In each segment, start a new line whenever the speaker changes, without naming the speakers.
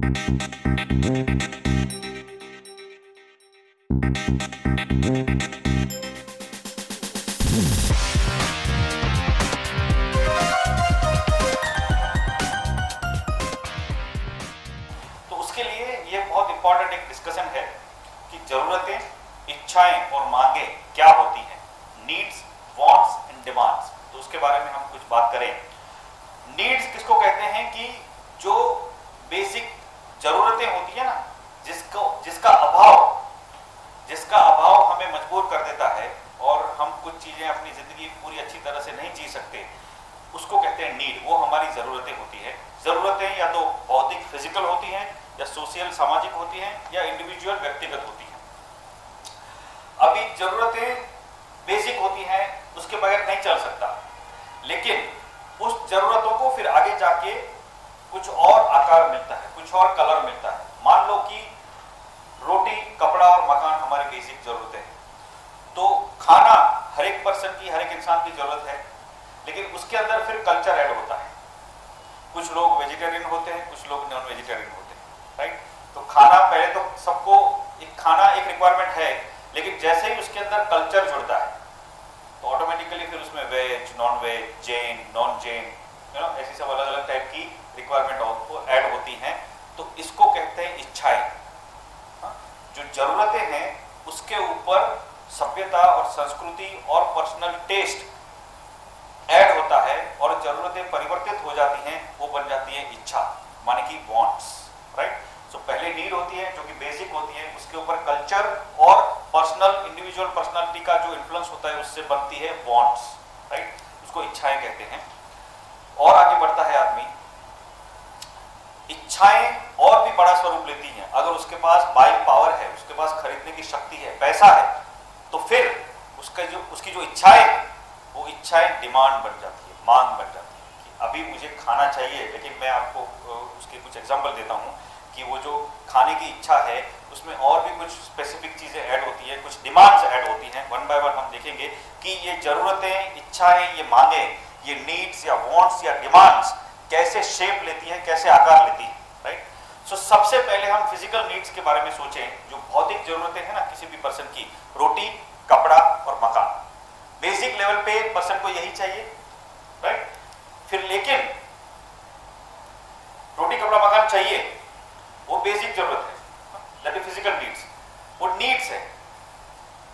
तो उसके लिए ये बहुत इंपॉर्टेंट एक डिस्कशन है कि जरूरतें, इच्छाएं और मांगे क्या होती हैं, नीड्स, वांट्स एंड डिमांड्स। तो उसके बारे में हम कुछ बात करें। नीड्स किसको कहते हैं कि जो बेसिक जरूरतें होती है ना, जिसका अभाव हमें मजबूर कर देता है और हम कुछ चीजें अपनी जिंदगी पूरी अच्छी तरह से नहीं जी सकते, उसको कहते हैं नीड। वो हमारी जरूरतें होती है। जरूरतें या तो भौतिक फिजिकल होती हैं, या सोशल सामाजिक होती हैं, या इंडिविजुअल व्यक्तिगत होती हैं। अभी जरूरतें बेसिक होती हैं, उसके बगैर नहीं चल सकता, लेकिन उस जरूरतों को फिर आगे जाके कुछ और आकार मिलता है, कुछ और कलर मिलता है। मान लो कि रोटी, कपड़ा और मकान हमारी बेसिक जरूरतें हैं, तो खाना हर एक पर्सन की, हर एक इंसान की जरूरत है, लेकिन उसके अंदर फिर कल्चर ऐड होता है। कुछ लोग वेजिटेरियन होते हैं, कुछ लोग नॉन वेजिटेरियन होते हैं, राइट। तो खाना पहले तो सबको खाना एक रिक्वायरमेंट है, लेकिन जैसे ही उसके अंदर कल्चर जुड़ता है तो ऑटोमेटिकली फिर उसमें veg, non veg, Jain, non Jain, ऐसी सब अलग अलग टाइप की रिक्वायरमेंट ऐड होती हैं। तो इसको कहते हैं इच्छाएं। जो जरूरतें हैं उसके ऊपर सभ्यता और संस्कृति और पर्सनल टेस्ट ऐड होता है, और जरूरतें परिवर्तित हो जाती हैं, वो बन जाती है इच्छा, माने कि वांट्स, राइट। सो पहले नीड होती है जो कि बेसिक होती है, उसके ऊपर कल्चर और पर्सनल, इंडिविजुअल पर्सनालिटी का जो इन्फ्लुएंस होता है उससे बनती है वांट्स, राइट। उसको इच्छाएं कहते हैं। और आगे बढ़ता है आदमी, इच्छाएं और भी बड़ा स्वरूप लेती हैं। अगर उसके पास बाइंग पावर है, उसके पास खरीदने की शक्ति है, पैसा है, तो फिर उसकी जो इच्छाएं है, वो इच्छाएं डिमांड बन जाती है, मांग बन जाती है कि अभी मुझे खाना चाहिए। लेकिन मैं आपको उसके कुछ एग्जांपल देता हूं कि वो जो खाने की इच्छा है उसमें और भी कुछ स्पेसिफिक चीजें ऐड होती है, कुछ डिमांड्स ऐड होती हैं। वन बाय वन हम देखेंगे कि ये जरूरतें, इच्छाएं, ये मांगे, ये नीड्स या वांट्स या डिमांड्स कैसे शेप लेती है, कैसे आकार लेती है, राइट। सो सबसे पहले हम फिजिकल नीड्स के बारे में सोचें। जो भौतिक जरूरतें हैं ना किसी भी पर्सन की, रोटी, कपड़ा और मकान, बेसिक लेवल पे पर्सन को यही चाहिए, राइट। फिर लेकिन रोटी, कपड़ा, मकान चाहिए, वो बेसिक जरूरत है, दैट इज फिजिकल नीड्स, वो नीड्स है।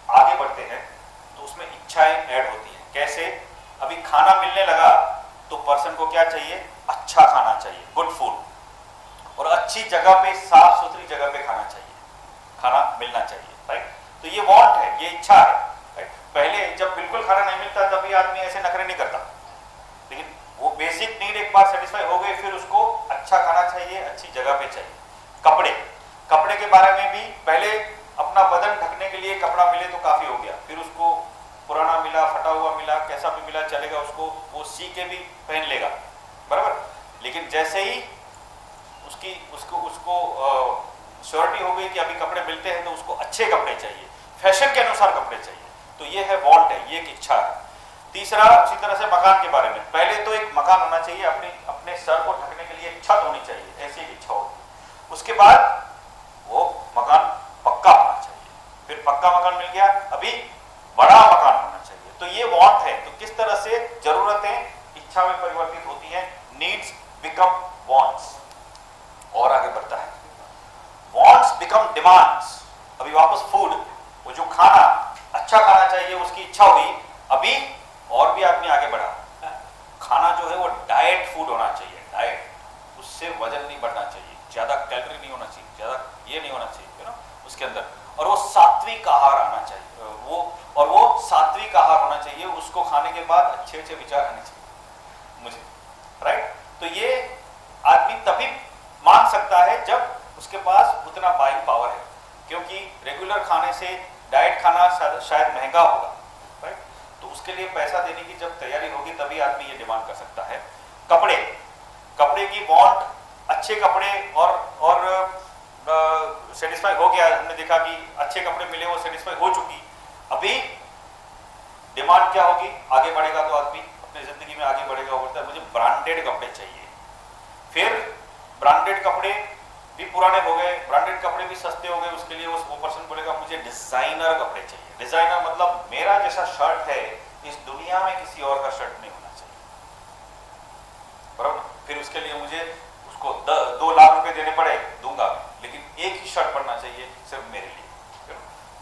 आगे बढ़ते हैं तो उसमें इच्छाएं ऐड होती हैं। कैसे? अभी खाना मिलने लगा तो पर्सन को क्या चाहिए? अच्छा खाना चाहिए, गुड फूड, और अच्छी जगह पे, साफ सुथरी जगह पे खाना चाहिए, खाना मिलना चाहिए, राइट। तो ये वांट है, ये इच्छा है, राइट। पहले जब बिल्कुल खाना नहीं मिलता तभी आदमी ऐसे नखरे नहीं करता, लेकिन वो बेसिक नीड एक बार सेटिस्फाई हो गई, फिर उसको अच्छा खाना चाहिए, अच्छी जगह पे चाहिए। कपड़े के बारे में भी, पहले अपना बदन ढकने के लिए कपड़ा मिले तो काफी हो गया, फिर उसको पुराना मिला, फटा हुआ मिला, कैसा भी मिला चलेगा, उसको वो सी के भी पहन लेगा, बराबर। लेकिन जैसे ही उसको श्योरिटी हो गई कि अभी कपड़े मिलते हैं तो उसको अच्छे कपड़े चाहिए, फैशन के अनुसार कपड़े चाहिए, तो ये है वांट है, ये एक इच्छा है। तीसरा, उसी तरह से मकान के बारे में, पहले तो एक मकान होना चाहिए, अपने सर को ढकने के लिए एक छत होनी चाहिए, ऐसी एक इच्छा होगी। उसके बाद वो मकान पक्का होना चाहिए, फिर पक्का मकान मिल गया, अभी बड़ा मकान होना चाहिए, तो ये वांट है। तो किस तरह से जरूरतें इच्छा में परिवर्तित होती हैं, नीड्स बिकम वांट्स। और आगे बढ़ता है, वांट्स बिकम डिमांड्स। अभी वापस फूड, वो जो खाना, अच्छा खाना चाहिए, उसकी इच्छा हुई, अभी और भी आदमी आगे बढ़ा, खाना जो है वो डाइट फूड होना चाहिए, डाइट, उससे वजन नहीं बढ़ना चाहिए, ज्यादा कैलोरी नहीं होना चाहिए, ज्यादा ये नहीं होना चाहिए, यू नो, उसके अंदर, और वो सात्विक आहार आना चाहिए, वो सात्विक आहार होना चाहिए, उसको खाने के बाद अच्छे अच्छे विचार आने चाहिए मुझे, राइट। तो ये आदमी तभी मान सकता है जब उसके पास उतना बाइंग पावर है, क्योंकि रेगुलर खाने से डाइट खाना शायद महंगा होगा, राइट। तो उसके लिए पैसा देने की जब तैयारी होगी तभी आदमी ये डिमांड कर सकता है। कपड़े की वांट, अच्छे कपड़े और सेटिस्फाई हो गया, हमने देखा कि अच्छे कपड़े मिले, वो सेटिस्फाई हो चुकी, अभी डिमांड क्या होगी? आगे बढ़ेगा तो आदमी अपनी जिंदगी में आगे बढ़ेगा, बोलता है मुझे ब्रांडेड कपड़े चाहिए। फिर ब्रांडेड कपड़े भी पुराने हो गए, ब्रांडेड कपड़े भी सस्ते हो गए, उसके लिए वो पर्सन बोलेगा मुझे डिजाइनर कपड़े चाहिए। डिजाइनर मतलब मेरा जैसा शर्ट है इस दुनिया में किसी और का शर्ट नहीं होना चाहिए, बराबर। फिर उसके लिए मुझे उसको 2 लाख रुपए देने पड़े दूंगा, लेकिन एक ही शर्ट पड़ना चाहिए सिर्फ मेरे लिए।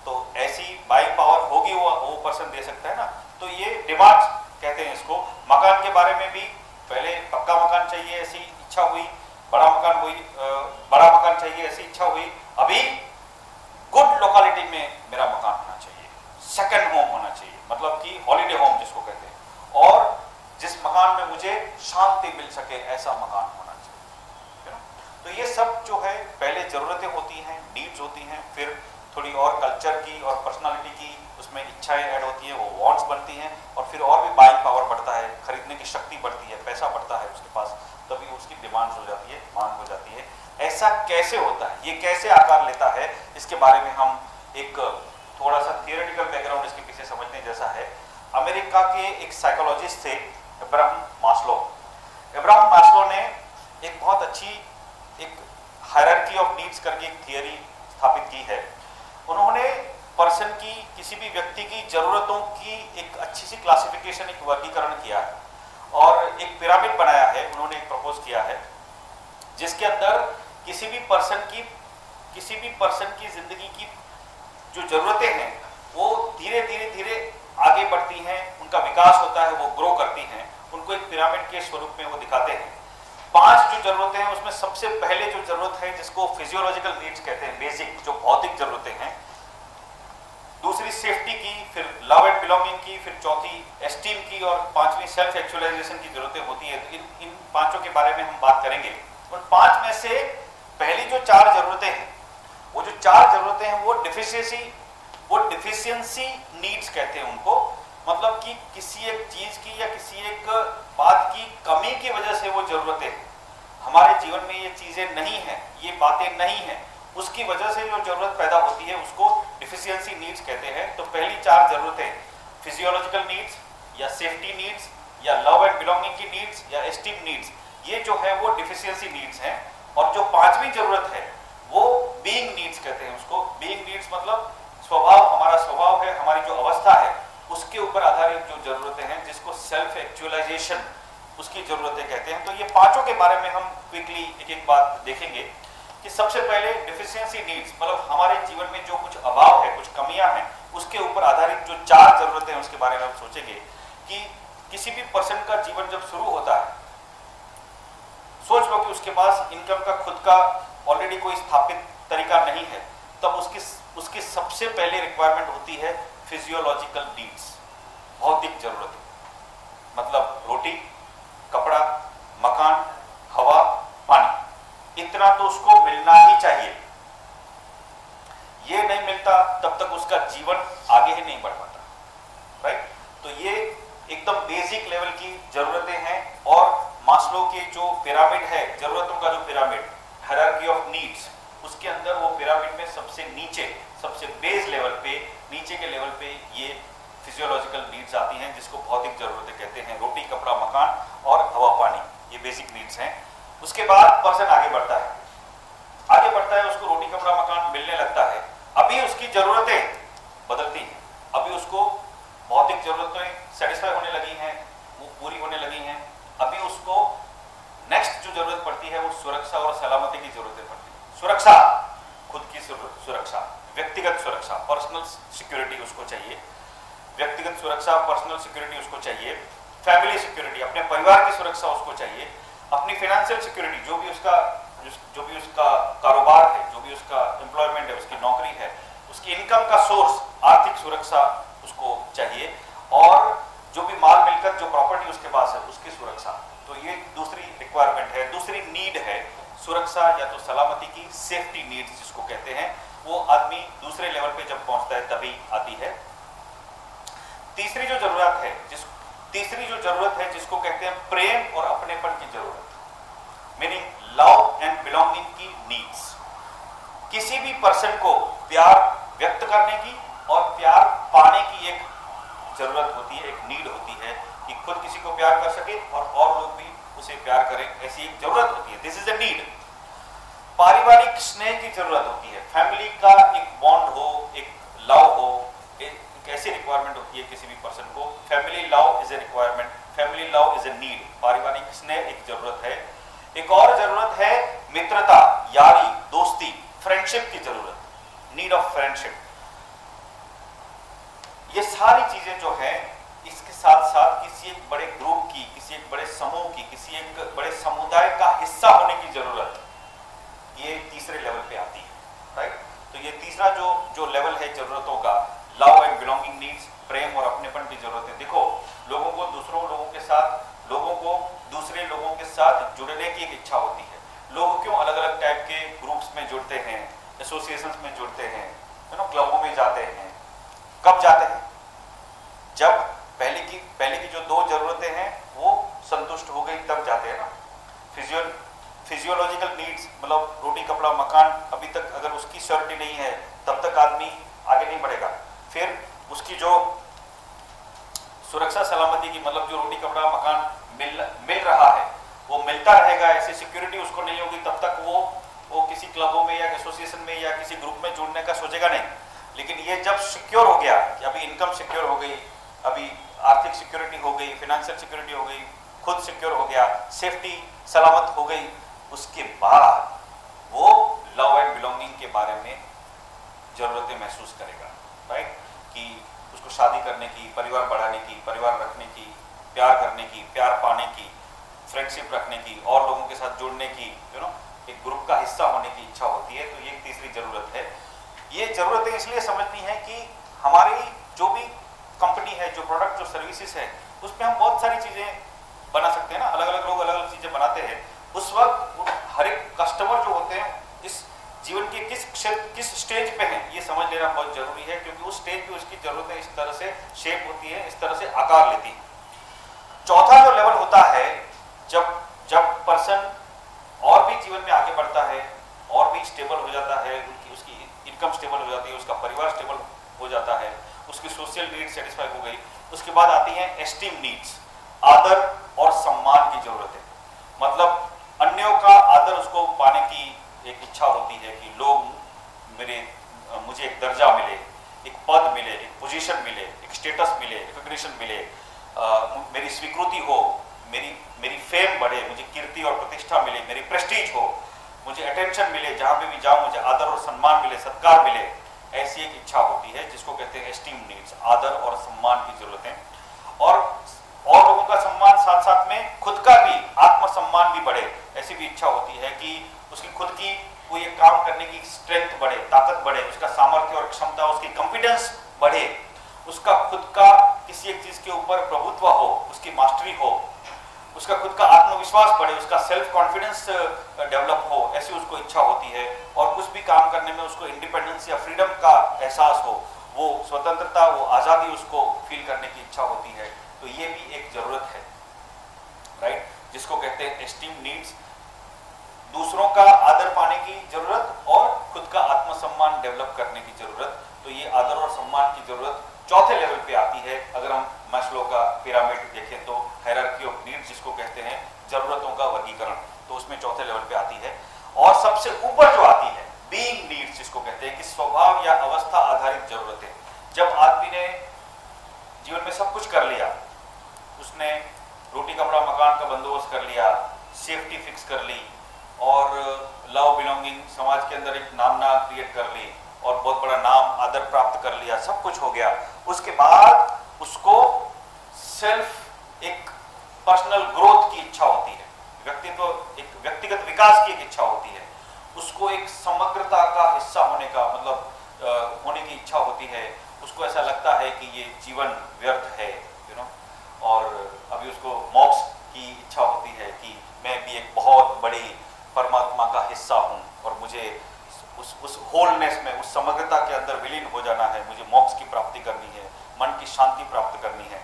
तो ऐसी बाइंग पावर होगी, वो पर्सन दे सकता है ना। तो ये डिमांड्स कहते हैं इसको। मकान के बारे में भी पहले पक्का मकान चाहिए ऐसी इच्छा हुई, बड़ा मकान हुई, बड़ा मकान चाहिए ऐसी इच्छा हुई, अभी गुड लोकेलिटी में मेरा मकान होना चाहिए, सेकंड होम होना चाहिए, मतलब कि हॉलीडे होम जिसको कहते हैं, और जिस मकान में मुझे शांति मिल सके ऐसा मकान होना चाहिए। तो ये सब जो है पहले जरूरतें होती हैं, नीड्स होती हैं, फिर थोड़ी और कल्चर की और पर्सनालिटी की उसमें इच्छाएं ऐड होती हैं, वो वांट्स बनती हैं, और फिर और भी बाइंग पावर बढ़ता है, खरीदने की शक्ति बढ़ती है, पैसा बढ़ता है उसके पास, तभी उसकी डिमांड्स हो जाती है, मांग हो जाती है। ऐसा कैसे होता है, ये कैसे आकार लेता है, इसके बारे में हम एक थोड़ा सा थियोरेटिकल बैकग्राउंड इसके पीछे समझने जैसा है। अमेरिका के एक साइकोलॉजिस्ट थे अब्राहम मास्लो। अब्राहम मास्लो ने एक बहुत अच्छी एक हायरार्की ऑफ नीड्स करके एक थियरी स्थापित की है। उन्होंने पर्सन की, किसी भी व्यक्ति की जरूरतों की एक अच्छी सी क्लासिफिकेशन, एक वर्गीकरण किया है और एक पिरामिड बनाया है। उन्होंने एक प्रपोज किया है जिसके अंदर किसी भी पर्सन की जिंदगी की जो जरूरतें हैं वो धीरे धीरे आगे बढ़ती हैं, उनका विकास होता है, वो ग्रो करती हैं, उनको एक पिरामिड के स्वरूप में वो दिखाते हैं। 5 जो जरूरतें हैं उसमें सबसे पहले जो जरूरत है जिसको फिजियोलॉजिकल नीड्स कहते हैं, बेसिक जो भौतिक जरूरतें हैं, दूसरी सेफ्टी की, फिर लव एंड बिलोंगिंग की, फिर चौथी एस्टीम की, और 5वीं सेल्फ एक्चुअलाइजेशन की जरूरतें होती है। तो इन 5 के बारे में हम बात करेंगे। उन 5 में से पहली जो 4 जरूरतें हैं, वो जो 4 जरूरतें हैं वो डिफिशियंसी नीड्स कहते हैं उनको। मतलब कि किसी एक चीज की या किसी एक बात की कमी की वजह से वो जरूरतें हैं, हमारे जीवन में ये चीजें नहीं है, ये बातें नहीं है, उसकी वजह से जो जरूरत पैदा होती है उसको डिफिशियंसी नीड्स कहते हैं। तो पहली 4 जरूरतें, फिजियोलॉजिकल नीड्स या सेफ्टी नीड्स या लव एंड बिलोंगिंग की नीड्स या एस्टीम नीड्स, ये जो है वो डिफिशियंसी नीड्स हैं। और जो 5वीं जरूरत है वो बीइंग नीड्स कहते हैं उसको। बीइंग नीड्स मतलब स्वभाव, हमारा स्वभाव है, हमारी जो अवस्था है उसके ऊपर आधारित जो जरूरतें हैं, जिसको सेल्फ एक्चुअलाइजेशन उसकी जरूरतें कहते हैं। तो ये 5 के बारे में हम क्विकली एक एक बात देखेंगे कि सबसे पहले डिफिशियंसी नीड्स मतलब हमारे जीवन में जो कुछ अभाव है, कुछ कमियां हैं, उसके ऊपर आधारित जो 4 जरूरतें हैं उसके बारे में हम सोचेंगे कि किसी भी पर्सन का जीवन जब शुरू होता है, सोच लो कि उसके पास इनकम का खुद का ऑलरेडी कोई स्थापित तरीका नहीं है, तब उसकी सबसे पहले रिक्वायरमेंट होती है फिजियोलॉजिकल नीड्स, भौतिक जरूरतें, मतलब रोटी, कपड़ा, मकान, हवा, पानी, इतना तो उसको मिलना ही चाहिए। ये नहीं मिलता तब तक उसका जीवन आगे ही नहीं बढ़ पाता, राइट। तो ये एकदम बेसिक लेवल की जरूरतें हैं। और मास्लो के जो पिरामिड है, जरूरतों का जो पिरामिड, हायरार्की ऑफ नीड्स, उसके अंदर वो पिरामिड में सबसे नीचे, सबसे बेस लेवल पे, नीचे के लेवल पे ये फिजियोलॉजिकल नीड्स आती हैं, जिसको भौतिक जरूरतें कहते हैं। रोटी, कपड़ा, मकान और हवा, पानी, ये बेसिक नीड्स हैं। उसके बाद पर्सन आगे बढ़ता है, उसको रोटी, कपड़ा, मकान मिलने लगता है। अभी उसकी जरूरतें बदलती हैं, अभी उसको भौतिक जरूरतें सेटिस्फाई होने लगी हैं, वो पूरी होने लगी हैं। अभी उसको नेक्स्ट जो जरूरत पड़ती है वो सुरक्षा और सलामती की जरूरतें पड़ती है। सुरक्षा, खुद की सुरक्षा, व्यक्तिगत सुरक्षा, पर्सनल सिक्योरिटी उसको चाहिए, व्यक्तिगत सुरक्षा, पर्सनल सिक्योरिटी उसको चाहिए। फैमिली सिक्योरिटी, अपने परिवार की सुरक्षा उसको चाहिए। अपनी फाइनेंशियल सिक्योरिटी, जो भी उसका कारोबार है, जो भी उसका एम्प्लॉयमेंट है, उसकी नौकरी है, उसकी इनकम का सोर्स, आर्थिक सुरक्षा उसको चाहिए। और जो भी माल मिलकर जो प्रॉपर्टी उसके पास है उसकी सुरक्षा। तो ये दूसरी रिक्वायरमेंट है, दूसरी नीड है सुरक्षा या तो सलामती की, सेफ्टी नीड्स जिसको कहते हैं। वो आदमी दूसरे लेवल पे जब पहुंचता है तभी आती है। तीसरी जो जरूरत है जिसको कहते हैं प्रेम और अपनेपन की जरूरत, मीनिंग लव एंड बिलोंगिंग की नीड्स। किसी भी पर्सन को प्यार व्यक्त करने की और प्यार पाने की एक जरूरत होती है, एक नीड होती है कि खुद किसी को प्यार कर सके और लोग भी उसे प्यार करें, ऐसी एक जरूरत होती है। This is a need. पारिवारिक स्नेह की जरूरत होती है, फैमिली का एक बॉन्ड हो, एक लव हो, एक ऐसी रिक्वायरमेंट होती है किसी भी पर्सन को। Family love is a requirement, family love is a need, पारिवारिक स्नेह एक जरूरत है। एक और जरूरत है मित्रता, यारी, दोस्ती, फ्रेंडशिप की जरूरत, नीड ऑफ फ्रेंडशिप। ये सारी चीजें जो है इसके साथ साथ किसी एक बड़े ग्रुप की, किसी एक बड़े समूह की, किसी एक बड़े समुदाय का हिस्सा होने की जरूरत, ये तीसरे लेवल पे आती है, राइट। तो ये तीसरा जो लेवल है जरूरतों का, लव एंड बिलोंगिंग नीड्स, प्रेम और अपनेपन की जरूरत है। देखो, लोगों को दूसरे लोगों के साथ जुड़ने की एक इच्छा होती है। लोग क्यों अलग अलग टाइप के ग्रुप्स में जुड़ते हैं, एसोसिएशंस में जुड़ते हैं, क्लबों में जाते हैं। कब जाते हैं? जब पहले की जो दो जरूरतें हैं वो संतुष्ट हो गई, तब जाते हैं ना। फिजियोलॉजिकल नीड्स, मतलब रोटी कपड़ा मकान, अभी तक अगर उसकी श्योरिटी नहीं है तब तक आदमी आगे नहीं बढ़ेगा। फिर उसकी जो सुरक्षा सलामती की, मतलब जो रोटी कपड़ा मकान मिल रहा है वो मिलता रहेगा, ऐसी सिक्योरिटी उसको नहीं होगी तब तक वो किसी क्लबों में या एसोसिएशन में या किसी ग्रुप में जुड़ने का सोचेगा नहीं। लेकिन ये जब सिक्योर हो गया कि अभी इनकम सिक्योर हो गई, अभी आर्थिक सिक्योरिटी हो गई, फाइनेंशियल सिक्योरिटी हो गई, खुद सिक्योर हो गया, सेफ्टी सलामत हो गई, उसके बाद वो लव एंड बिलोंगिंग के बारे में जरूरतें महसूस करेगा, राइट। कि उसको शादी करने की, परिवार बढ़ाने की, परिवार रखने की, प्यार करने की, प्यार पाने की, फ्रेंडशिप रखने की, और लोगों के साथ जुड़ने की, एक ग्रुप का हिस्सा होने की इच्छा होती है। तो ये तीसरी जरूरत है। ये जरूरतें इसलिए समझनी है कि हमारी जो भी कंपनी है, जो प्रोडक्ट, जो सर्विसेज है, उसमें हम बहुत सारी चीजें बना सकते हैं ना। अलग अलग लोग अलग अलग चीजें बनाते हैं। उस वक्त हर एक कस्टमर जो होते हैं इस जीवन के किस स्टेज पे हैं, ये समझ लेना बहुत जरूरी है, क्योंकि उस स्टेज पे उसकी जरूरतें इस तरह से शेप होती है, इस तरह से आकार लेती है। चौथा जो लेवल होता है, जब पर्सन और भी जीवन में आगे बढ़ता है, और भी स्टेबल हो जाता है, उसकी इनकम स्टेबल हो जाती है, उसका परिवार स्टेबल हो जाता है, उसकी सोशल नीड सेटिस्फाई हो गई, उसके बाद आती है एस्टीम नीड्स, आदर और सम्मान की जरूरत है। मतलब अन्यों का आदर उसको पाने की एक इच्छा होती है कि लोग मुझे एक दर्जा मिले, एक पद मिले, एक पोजीशन मिले, एक स्टेटस मिले, रिकॉग्निशन मिले, मेरी स्वीकृति हो, मेरी फेम बढ़े, मुझे कीर्ति और प्रतिष्ठा मिले, मेरी प्रेस्टीज हो, मुझे अटेंशन मिले, जहां पे भी जाऊं मुझे आदर और सम्मान मिले, सत्कार मिले। ऐसी एक इच्छा होती है जिसको कहते हैं एस्टीम नीड्स, आदर और सम्मान की जरूरतें। और लोगों का सम्मान, साथ साथ में खुद का भी आत्मसम्मान भी बढ़े, ऐसी भी इच्छा होती है कि उसकी खुद की कोई एक काम करने की स्ट्रेंथ बढ़े, ताकत बढ़े, उसका सामर्थ्य और क्षमता, उसकी कॉन्फिडेंस बढ़े, उसका खुद का किसी एक चीज के ऊपर प्रभुत्व हो, उसकी मास्टरी हो, उसका खुद का आत्मविश्वास बढ़े, उसका सेल्फ कॉन्फिडेंस डेवलप हो, ऐसी उसको इच्छा होती है। और कुछ भी काम करने में उसको इंडिपेंडेंस या फ्रीडम का एहसास हो, वो स्वतंत्रता, वो आज़ादी उसको फील करने की इच्छा होती है। तो ये भी एक जरूरत है, राइट, जिसको कहते हैं एस्टीम नीड्स। दूसरों का आदर पाने की जरूरत और खुद का आत्मसम्मान डेवलप करने की जरूरत। तो ये आदर और सम्मान की जरूरत चौथे लेवल पे आती है। अगर हम मैस्लो का पिरामिड देखें तो हायरार्की ऑफ नीड्स जिसको कहते हैं, जरूरतों का वर्गीकरण, तो उसमें चौथे लेवल पे आती है। और सबसे ऊपर जो आती है बीइंग नीड्स जिसको कहते हैं कि स्वभाव या अवस्था आधारित जरूरतें। जब आदमी ने जीवन में सब कुछ कर लिया, उसने रोटी कपड़ा मकान का बंदोबस्त कर लिया, सेफ्टी फिक्स कर ली, और लव बिलोंगिंग समाज के अंदर एक नामना क्रिएट कर ली, और बहुत बड़ा नाम आदर प्राप्त कर लिया, सब कुछ हो गया, उसके बाद उसको सेल्फ एक पर्सनल ग्रोथ की इच्छा होती है, एक व्यक्तिगत विकास की एक इच्छा होती है, उसको एक समग्रता का हिस्सा होने का मतलब होने की इच्छा होती है। उसको ऐसा लगता है कि ये जीवन व्यर्थ है, और अभी उसको मोक्ष की इच्छा होती है कि मैं भी एक बहुत बड़ी परमात्मा का हिस्सा हूँ, और मुझे उस होलनेस में, उस समग्रता के अंदर विलीन हो जाना है, मुझे मोक्ष की प्राप्ति करनी है, मन की शांति प्राप्त करनी है,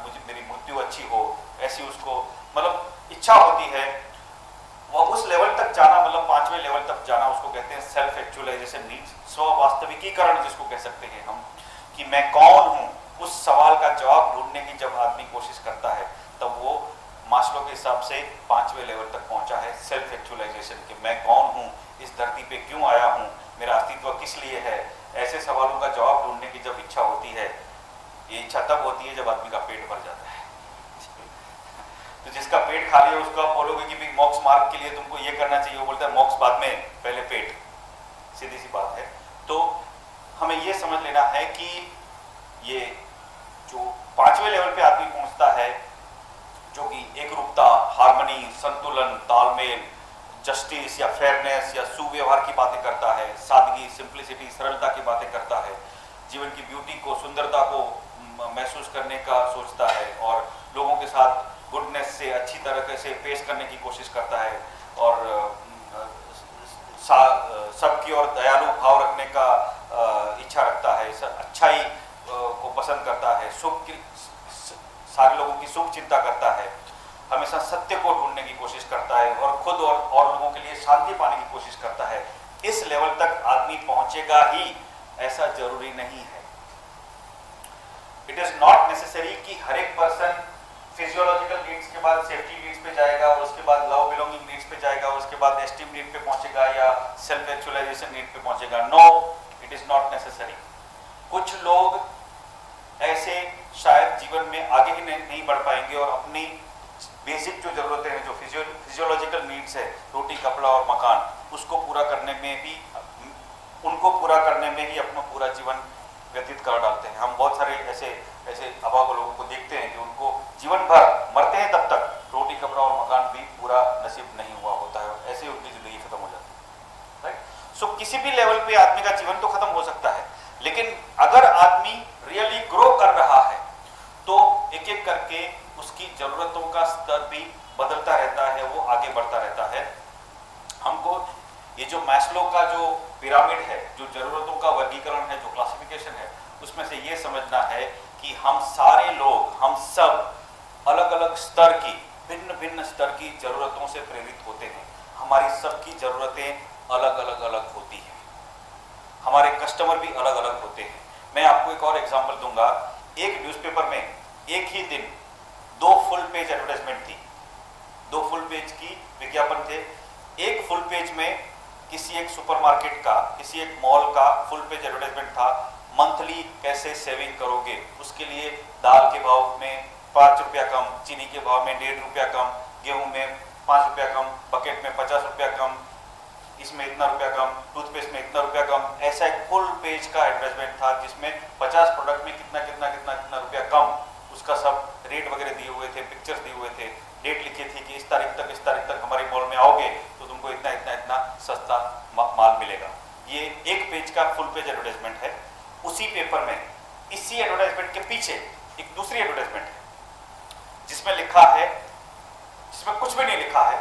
मुझे मेरी मृत्यु अच्छी हो, ऐसी उसको मतलब इच्छा होती है। वह उस लेवल तक जाना, मतलब पांचवें लेवल तक जाना, उसको कहते हैं सेल्फ एक्चुअलाइजेशन नीड्स, स्व वास्तविकीकरण जिसको कह सकते हैं हम, कि मैं कौन हूँ। उस सवाल का जवाब ढूंढने की जब आदमी कोशिश करता है, तब वो मास्लो के हिसाब से पांचवें लेवल तक पहुंचा है, सेल्फ एक्चुअलाइजेशन, कि मैं कौन हूँ, इस धरती पे क्यों आया हूँ, मेरा अस्तित्व किस लिए है, ऐसे सवालों का जवाब ढूंढने की जब इच्छा होती है, ये इच्छा तब होती है जब आदमी का पेट भर जाता है। तो जिसका पेट खाली है उसको आप बोलोगे कि मोक्ष मार्ग के लिए तुमको ये करना चाहिए, वो बोलता है मोक्ष बाद में, पहले पेट। सीधी सी बात है। तो हमें ये समझ लेना है कि ये जो 5वें लेवल पे आदमी पहुंचता है, जो कि एकरूपता, हार्मनी, संतुलन, तालमेल, जस्टिस या फेयरनेस या सुव्यवहार की बातें करता है, सादगी, सिंप्लिसिटी, सरलता की बातें करता है, जीवन की ब्यूटी को, सुंदरता को महसूस करने का सोचता है और लोगों के साथ गुडनेस से अच्छी तरह से पेश करने की कोशिश करता है और सबकी ओर दयालु भाव रखने का इच्छा रखता है, अच्छाई को पसंद करता है, सुख की, सारे लोगों की सुख चिंता करता है, हमेशा सत्य को ढूंढने की कोशिश करता है और खुद और लोगों के लिए शांति पाने की कोशिश करता है। इस लेवल तक आदमी पहुंचेगा ही ऐसा जरूरी नहीं है। इट इज नॉट नेसेसरी कि हर एक पर्सन फिजियोलॉजिकल नीड्स के बाद सेफ्टी नीड्स पे जाएगा और उसके बाद लव बिलोंगिंग नीड्स पे जाएगा और उसके बाद एस्टीम नीड पे पहुंचेगा या सेल्फ एक्चुअलाइजेशन नीड पे पहुंचेगा। No, it is not necessary. कुछ लोग ऐसे शायद जीवन में आगे ही नहीं बढ़ पाएंगे और अपनी बेसिक जो जरूरतें हैं, जो फिजियोलॉजिकल नीड्स है, रोटी, कपड़ा और मकान, उसको पूरा करने में भी, उनको पूरा करने में ही अपना पूरा जीवन व्यतीत कर डालते हैं। हम बहुत सारे ऐसे अभाव लोगों को देखते हैं कि उनको जीवन भर मरते हैं तब तक रोटी, कपड़ा और मकान भी पूरा नसीब नहीं हुआ होता है और ऐसे उनकी जिंदगी खत्म हो जाती है। राइट। सो किसी भी लेवल पे आदमी का जीवन तो खत्म हो सकता है, लेकिन अगर आदमी रियली ग्रो कर रहा है तो एक एक करके उसकी जरूरतों का स्तर भी बदलता रहता है, वो आगे बढ़ता रहता है। हमको ये जो मैस्लो का जो पिरामिड है, जो जरूरतों का वर्गीकरण है, जो क्लासिफिकेशन है, उसमें से ये समझना है कि हम सारे लोग, हम सब अलग अलग स्तर की, भिन्न भिन्न स्तर की जरूरतों से प्रेरित होते हैं। हमारी सबकी जरूरतें अलग अलग अलग होती हैं, हमारे कस्टमर भी अलग अलग होते हैं। मैं आपको एक और एग्जांपल दूंगा। एक न्यूज़पेपर में एक ही दिन 2 फुल पेज एडवर्टाइजमेंट थी, 2 फुल पेज की विज्ञापन थे। एक फुल पेज में किसी एक सुपरमार्केट का, किसी एक मॉल का फुल पेज एडवर्टाइजमेंट था, मंथली कैसे सेविंग करोगे, उसके लिए दाल के भाव में 5 रुपया कम, चीनी के भाव में 1.5 रुपया कम, गेहूं में 5 रुपया कम, बकेट में 50 रुपया कम, इसमें इतना रुपया कम, टूथपेस्ट में इतना रुपया कम। ऐसा एक फुल पेज का एडवर्टाइजमेंट था जिसमें 50 प्रोडक्ट में कितना कितना कितना कितना रुपया कम, उसका सब रेट वगैरह दिए हुए थे, पिक्चर्स दिए हुए थे, डेट लिखी थी कि इस तारीख तक हमारे मॉल में आओगे तो तुमको इतना इतना इतना सस्ता माल मिलेगा। ये एक पेज का फुल पेज एडवर्टाइजमेंट है। उसी पेपर में, इसी एडवर्टाइजमेंट के पीछे एक दूसरी एडवर्टाइजमेंट है जिसमें लिखा है, जिसमें कुछ भी नहीं लिखा है,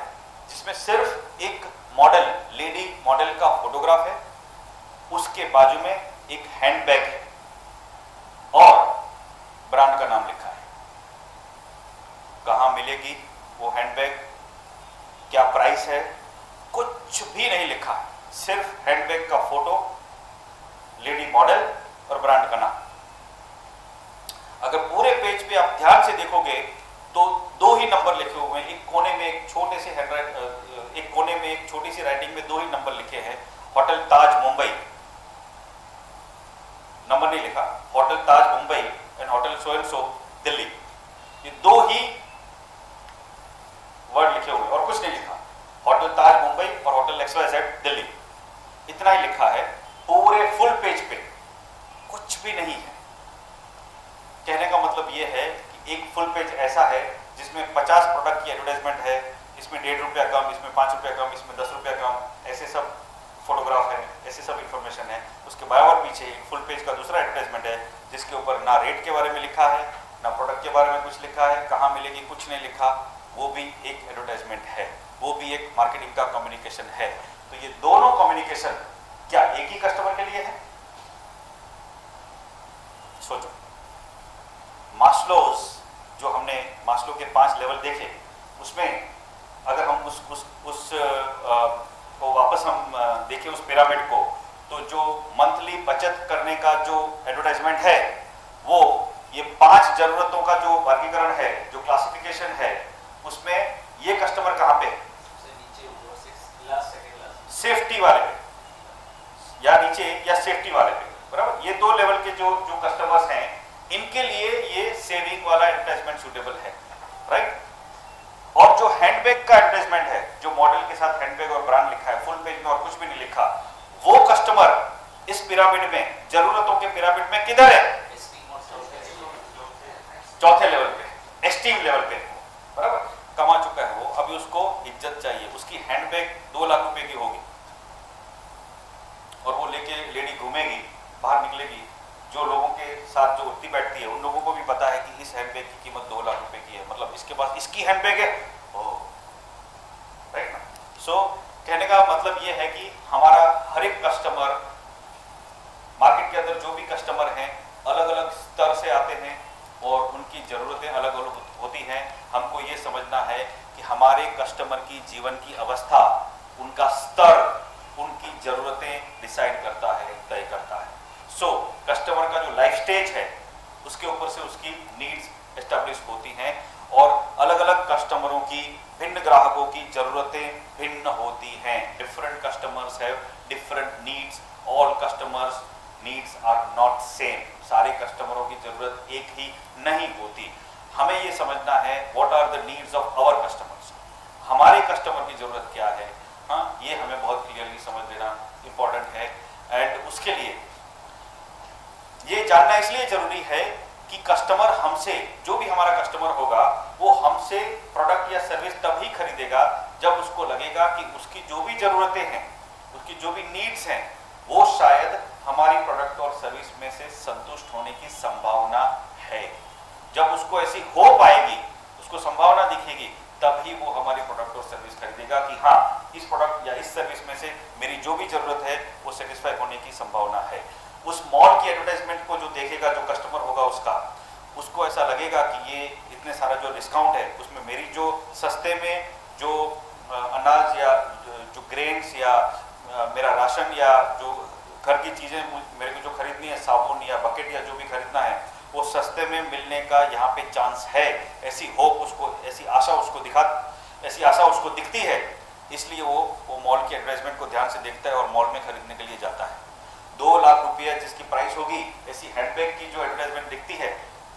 जिसमें सिर्फ एक मॉडल, लेडी मॉडल का फोटोग्राफ है, उसके बाजू में एक हैंडबैग है और ब्रांड का नाम लिखा है। कहां मिलेगी वो हैंडबैग, क्या प्राइस है, कुछ भी नहीं लिखा है, सिर्फ हैंडबैग का फोटो, लेडी मॉडल और ब्रांड का नाम। अगर पूरे पेज पे आप ध्यान से देखोगे तो 2 ही नंबर लिखे हुए हैं। एक कोने में एक छोटे से एक कोने में एक छोटी सी राइटिंग में 2 ही नंबर लिखे हैं, होटल ताज मुंबई, नंबर नहीं लिखा, hotel Taj Mumbai and hotel so and so Delhi. ये 2 ही वर्ड लिखे हुए और कुछ नहीं लिखा। होटल ताज मुंबई और होटल XYZ दिल्ली, इतना ही लिखा है। पूरे फुल पेज पे कुछ भी नहीं है। कहने का मतलब ये है कि एक फुल पेज ऐसा है जिसमें 50 प्रोडक्ट की एडवर्टाइजमेंट है, इसमें 1.5 रुपया कम, इसमें 5 रुपया कम, इसमें 10 रुपया कम, ऐसे सब फोटोग्राफ है, ऐसे सब इंफॉर्मेशन है। उसके बराबर पीछे एक फुल पेज का दूसरा एडवर्टाइजमेंट है जिसके ऊपर ना रेट के बारे में लिखा है, ना प्रोडक्ट के बारे में कुछ लिखा है, कहाँ मिलेगी कुछ नहीं लिखा। वो भी एक एडवर्टाइजमेंट है, वो भी एक मार्केटिंग का कम्युनिकेशन है। तो ये दोनों कम्युनिकेशन क्या एक ही कस्टमर के लिए है? सोचो। मास्लोस, जो हमने मास्लो के 5 लेवल देखे, उसमें अगर हम उस को वापस हम देखें उस पिरामिड को, तो जो मंथली बचत करने का जो एडवर्टाइजमेंट है, वो ये 5 जरूरतों का जो वर्गीकरण है, जो क्लासिफिकेशन है, उसमें ये कस्टमर कहाँ पे? सेफ्टी वाले पे या नीचे या सेफ्टी वाले पे, बराबर। ये दो लेवल के जो कस्टमर्स हैं, इनके लिए ये सेविंग वाला एडवर्टाइजमेंट सूटेबल है, राइट। और जो हैंडबैग का एडवर्टाइजमेंट है, जो मॉडल के साथ हैंडबैग और ब्रांड लिखा है, फुल पेज में और कुछ भी नहीं लिखा, वो कस्टमर इस पिरामिड में, जरूरतों के पिरामिड में किधर है? चौथे लेवल पे, एस्टीम लेवल पे, बराबर। कमा चुका है वो, अभी उसको इज्जत चाहिए। उसकी हैंडबैग 2 लाख रुपए की होगी और वो लेके लेडी घूमेगी, बाहर निकलेगी, जो लोगों के साथ जो उठती बैठती है उन लोगों को भी पता है कि इस हैंडबैग की कीमत 2 लाख रुपए की है, मतलब इसके पास इसकी हैंडबैग है, राइट ना। सो कहने का मतलब ये है कि हमारा हर एक कस्टमर, मार्केट के अंदर जो भी कस्टमर हैं, अलग अलग स्तर से आते हैं और उनकी ज़रूरतें अलग अलग होती हैं। हमको ये समझना है कि हमारे कस्टमर की जीवन की अवस्था, उनका स्तर, उनकी ज़रूरतें डिसाइड करता है, तय करता है। सो कस्टमर का जो लाइफ स्टेज है, उसके ऊपर से उसकी नीड्स एस्टेब्लिश होती हैं और अलग अलग कस्टमरों की, भिन्न ग्राहकों की ज़रूरतें भिन्न होती हैं। Different customers have different needs, all customers needs are not same. सारे कस्टमरों की जरूरत एक ही नहीं होती। हमें ये समझना है what are the needs of our customers, हमारे कस्टमर की जरूरत क्या है। हाँ, ये हमें बहुत क्लियरली समझ लेना इंपॉर्टेंट है। एंड उसके लिए ये जानना इसलिए जरूरी है कि कस्टमर हमसे, जो भी हमारा कस्टमर होगा, वो हमसे प्रोडक्ट या सर्विस तभी खरीदेगा जब उसको लगेगा कि उसकी जो भी जरूरतें हैं, उसकी जो भी नीड्स हैं, वो शायद हमारी प्रोडक्ट और सर्विस में से संतुष्ट होने की संभावना है। जब उसको ऐसी हो पाएगी, उसको संभावना दिखेगी, तभी वो हमारी प्रोडक्ट और सर्विस खरीदेगा कि हाँ, इस प्रोडक्ट या इस सर्विस में से मेरी जो भी जरूरत है वो सेटिस्फाई होने की संभावना है। उस मॉल की एडवर्टाइजमेंट को जो देखेगा, जो कस्टमर होगा उसको ऐसा लगेगा कि ये इतने सारा जो डिस्काउंट है, उसमें मेरी जो सस्ते में जो अनाज या जो ग्रेन्स या मेरा राशन या जो घर की चीज़ें मेरे को जो खरीदनी है, साबुन या बकेट या जो भी खरीदना है, वो सस्ते में मिलने का यहाँ पे चांस है। ऐसी होप उसको, ऐसी आशा उसको दिखती है, इसलिए वो मॉल की एडवर्टाइजमेंट को ध्यान से देखता है और मॉल में खरीदने के लिए जाता है। 2 लाख रुपये जिसकी प्राइस होगी, ऐसी हैंडबैग की जो एडवर्टाइजमेंट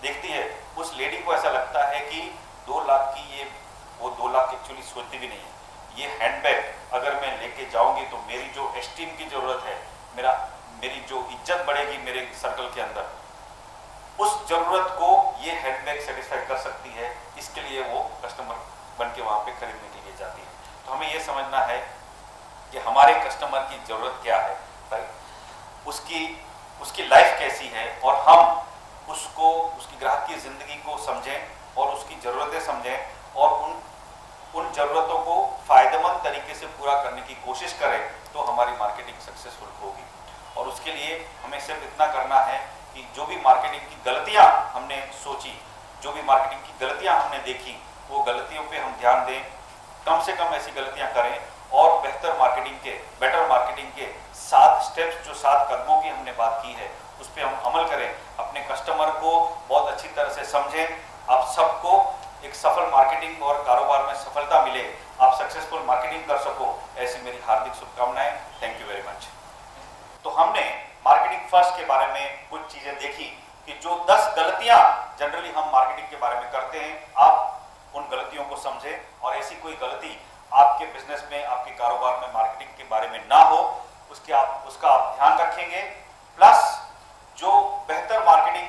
देखती है, उस लेडी को ऐसा लगता है कि 2 लाख की वो 2 लाख एक्चुअली सोचती भी नहीं है। ये हैंडबैग अगर मैं लेके जाऊंगी तो मेरी जो एस्टीम की जरूरत है, मेरी जो इज्जत बढ़ेगी मेरे सर्कल के अंदर, उस जरूरत को ये हैंडबैग सेटिस्फाई कर सकती है। इसके लिए वो कस्टमर बन के वहाँ पे खरीदने के लिए जाती है। तो हमें ये समझना है कि हमारे कस्टमर की जरूरत क्या है, राइट, उसकी लाइफ कैसी है, और हम उसकी ग्राहक की जिंदगी को समझें और उसकी जरूरतें समझें और उन जरूरतों को फायदेमंद तरीके से पूरा करने की कोशिश करें, तो हमारी मार्केटिंग सक्सेसफुल होगी। और उसके लिए हमें सिर्फ इतना करना है कि जो भी मार्केटिंग की गलतियां हमने सोची, जो भी मार्केटिंग की गलतियां हमने देखी, वो गलतियों पे हम ध्यान दें, कम से कम ऐसी गलतियां करें और बेटर मार्केटिंग के 7 स्टेप्स, जो 7 कदमों की हमने बात की है, उस पर हम अमल करें। अपने कस्टमर को बहुत अच्छी तरह से समझें। आप सबको एक सफल मार्केटिंग और कारोबार में सफलता मिले, आप सक्सेसफुल मार्केटिंग कर सको, ऐसी मेरी हार्दिक शुभकामनाएं। Thank you very much. तो हमने मार्केटिंग फर्स्ट के बारे में कुछ चीजें देखी कि जो 10 गलतियां जनरली हम मार्केटिंग के बारे में करते हैं, आप उन गलतियों को समझें और ऐसी कोई गलती आपके बिजनेस में, आपके कारोबार में मार्केटिंग के बारे में ना हो, उसका आप ध्यान रखेंगे। प्लस जो बेटर मार्केटिंग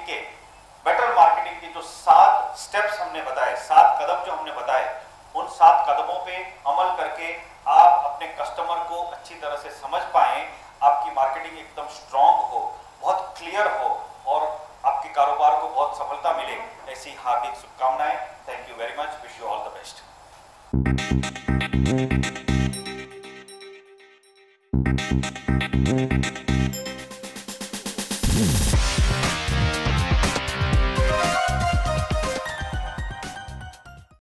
के जो 7 स्टेप्स हमने बताए, 7 कदम जो हमने बताए, उन 7 कदमों पे अमल करके आप अपने कस्टमर को अच्छी तरह से समझ पाएं, आपकी मार्केटिंग एकदम स्ट्रांग हो, बहुत क्लियर हो और आपके कारोबार को बहुत सफलता मिले, ऐसी हार्दिक शुभकामनाएं। Thank you very much, wish you all the best.